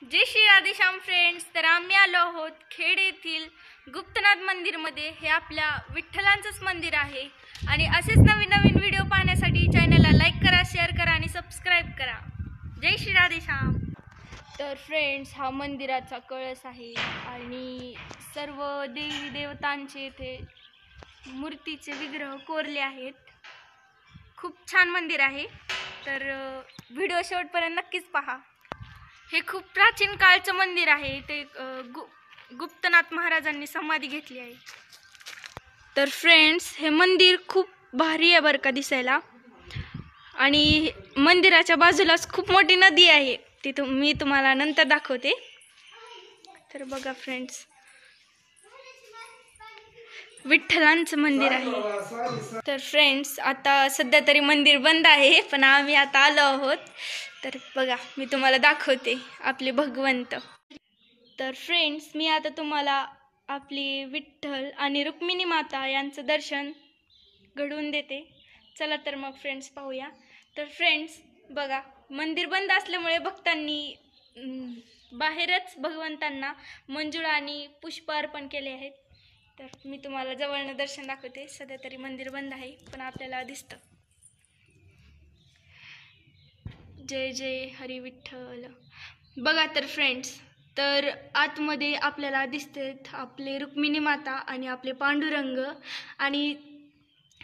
जय Shri Radheshyam friends. तर आम्ही आलो आहोत खेड येथील गुप्तनाथ मंदिरमध्ये. हे आपल्या विठ्ठलांचंच मंदिर आहे आणि असेच नवीन नवीन व्हिडिओ पाहण्यासाठी चॅनलला लाईक करा, शेअर करा आणि सबस्क्राईब करा. जय श्री राधेश्याम. तर फ्रेंड्स, हा मंदिराचा कळस आहे आणि सर्व देवी देवतांचे इथे मूर्तीचे विग्रह कोरले आहेत. खूप छान मंदिर आहे. तर व्हिडिओ शेवटपर्यंत नक्कीच पहा. हे खूप प्राचीन काळचं मंदिर आहे. ते गुप्तनाथ महाराजांनी समाधी घेतली आहे. तर फ्रेंड्स, हे मंदिर खूप भारी आहे बरं का दिसायला. आणि मंदिराच्या बाजूलाच खूप मोठी नदी आहे. ती मी तुम्हाला नंतर दाखवते. तर बघा फ्रेंड्स, विठ्ठलांचं मंदिर आहे. तर फ्रेंड्स, आता सध्या तरी मंदिर बंद आहे, पण आम्ही आता आलो आहोत. तर बघा, मी तुम्हाला दाखवते आपले भगवंत. तर फ्रेंड्स, मी आता तुम्हाला आपली विठ्ठल आणि रुक्मिणी माता यांचं दर्शन घडवून देते. चला तर मग फ्रेंड्स पाहूया. तर फ्रेंड्स बघा, मंदिर बंद असल्यामुळे भक्तांनी बाहेरच भगवंतांना मंजुळा आणि पुष्प अर्पण केले आहेत. तर मी तुम्हाला जवळनं दर्शन दाखवते. सध्या तरी मंदिर बंद आहे, पण आपल्याला दिसतं. जय जय हरी विठ्ठल. बघा तर फ्रेंड्स, तर आतमध्ये आपल्याला दिसते आपले रुक्मिणी माता आणि आपले पांडुरंग. आणि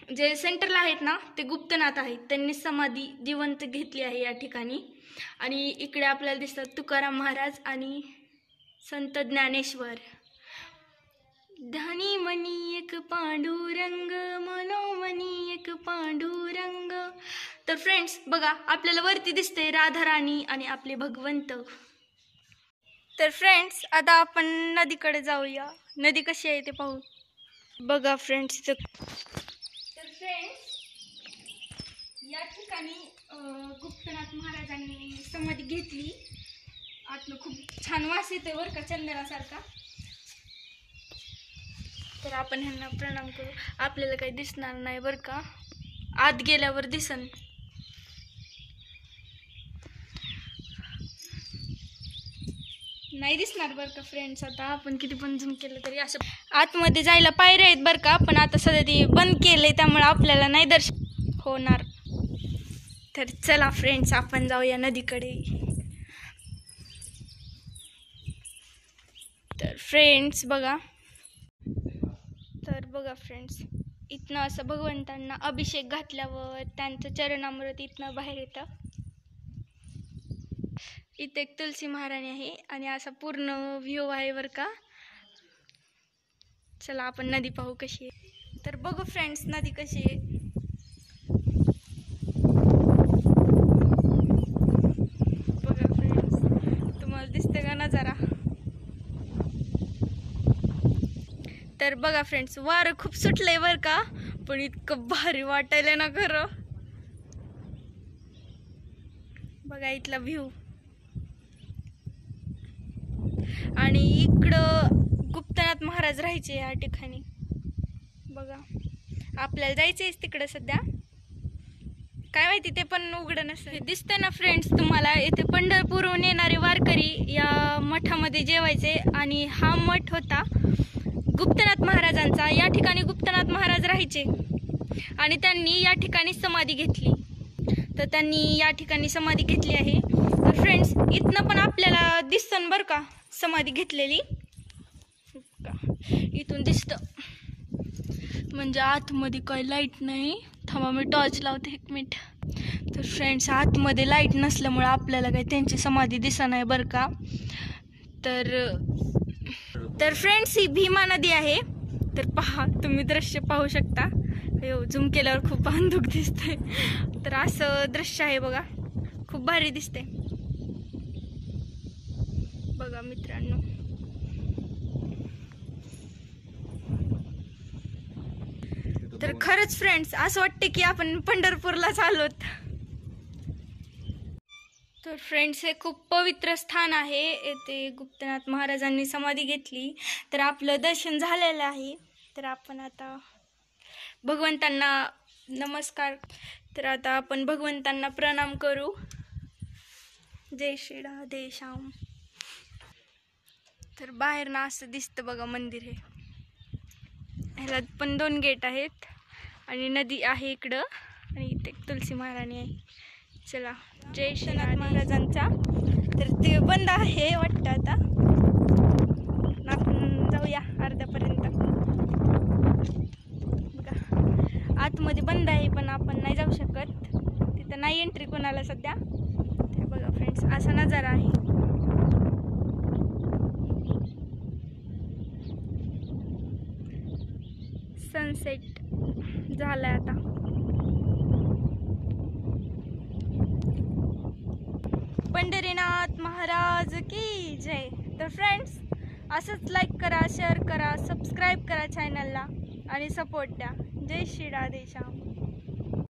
जे सेंटरला आहेत ना, ते गुप्तनाथ आहेत. त्यांनी समाधी जिवंत घेतली आहे या ठिकाणी. आणि इकडे आपल्याला दिसतात तुकाराम महाराज आणि संत ज्ञानेश्वर. धनी मनी एक पांडुरंग, मनोमनी एक पांडुरंग. तर फ्रेंड्स बघा, आपल्याला वरती दिसते राधा राणी आणि आपले भगवंत. तर फ्रेंड्स, आता आपण नदीकडे जाऊया. नदी कशी आहे ते पाहू. बघा फ्रेंड्स, तर फ्रेंड्स, या ठिकाणी गुप्तनाथ महाराजांनी समाधी घेतली. आतनं खूप छान वास येतोय बरं का, चंदनासारखा. तर आपण ह्यांना प्रणाम करू. आपल्याला काही दिसणार नाही बरं का, आत गेल्यावर दिसन. नाही दिसणार बरं का फ्रेंड्स. आता आपण किती पण झूम केलं तरी असं आतमध्ये जायला पायऱ्या आहेत बरं का, पण आता सध्या ते बंद केलंय, त्यामुळे आपल्याला नाही दर्शन होणार. तर चला फ्रेंड्स, आपण जाऊया नदीकडे. तर फ्रेंड्स बघा, फ्रेंड्स, इथनं असं भगवंतांना अभिषेक घातल्यावर त्यांचं चरणामृत इथनं बाहेर येतं. इथे एक तुलसी महाराणी आहे आणि असा पूर्ण व्ह्यू आहे बरं का. चला आपण नदी पाहू कशी आहे. तर बघू फ्रेंड्स, नदी कशी आहे. बघा फ्रेंड्स, तुम्हाला दिसते का नजारा. तर बघा फ्रेंड्स, वारं खूप सुटलंय बरं का, पण इतकं भारी वाटायला ना खरं. बघा इथला व्ह्यू. आणि इकडं गुप्तनाथ महाराज राहायचे या ठिकाणी. बघा, आपल्याला जायचंय तिकडं सध्या, काय माहिती ते पण उघडं नसेल. दिसतंय ना फ्रेंड्स तुम्हाला, इथे पंढरपूरहून येणारे वारकरी या मठामध्ये जेवायचे. आणि हा मठ होता गुप्तनाथ महाराजांचा. या ठिकाणी गुप्तनाथ महाराज राहायचे आणि त्यांनी या ठिकाणी समाधी घेतली. तर त्यांनी या ठिकाणी समाधी घेतली आहे. तर फ्रेंड्स, इथनं पण आपल्याला दिसतं बरं का समाधी घेतलेली. इथून दिसतं, म्हणजे आतमध्ये काही लाईट नाही. थांबा, मी टॉर्च लावते, एक मिनिट. तर फ्रेंड्स, आतमध्ये लाईट नसल्यामुळे आपल्याला काही त्यांची समाधी दिसत नाही बरं का. तर फ्रेंड्स, ही भीमा नदी आहे. तर पहा, तुम्ही दृश्य पाहू शकता. झूम केल्यावर खूप अंधुक दिसतंय. तर असं दृश्य आहे बघा, खूप भारी दिसते बघा मित्रांनो. तर खरंच फ्रेंड्स, असं वाटतं की आपण पंढरपूरला चाललोत. तर फ्रेंड्स, हे खूप पवित्र स्थान आहे. येथे गुप्तनाथ महाराजांनी समाधी घेतली. तर आपलं दर्शन झालेलं आहे. तर आपण आता भगवंतांना नमस्कार. तर आता आपण भगवंतांना प्रणाम करू. जय श्री राधेश्याम. तर बाहेर ना असं दिसतं बघा मंदिर. हे ह्याला पण 2 गेट आहेत आणि नदी आहे इकडं आणि इथे तुलसी महाराणी आहे. चला जय श्रीनाथ महाराजांचा. तर ते बंद आहे वाटतं आता. आपण जाऊया अर्ध्यापर्यंत. बघा आतमध्ये बंद आहे पण आपण नाही जाऊ शकत, तिथं नाही एंट्री कोणाला सध्या. ते बघा फ्रेंड्स असा नजारा आहे. सनसेट झालाय आता. पंढरीनाथ महाराज की जय. तर फ्रेंड्स असंच लाईक करा, शेअर करा, सबस्क्राईब करा चॅनलला आणि सपोर्ट द्या. जय श्री राधेश्याम.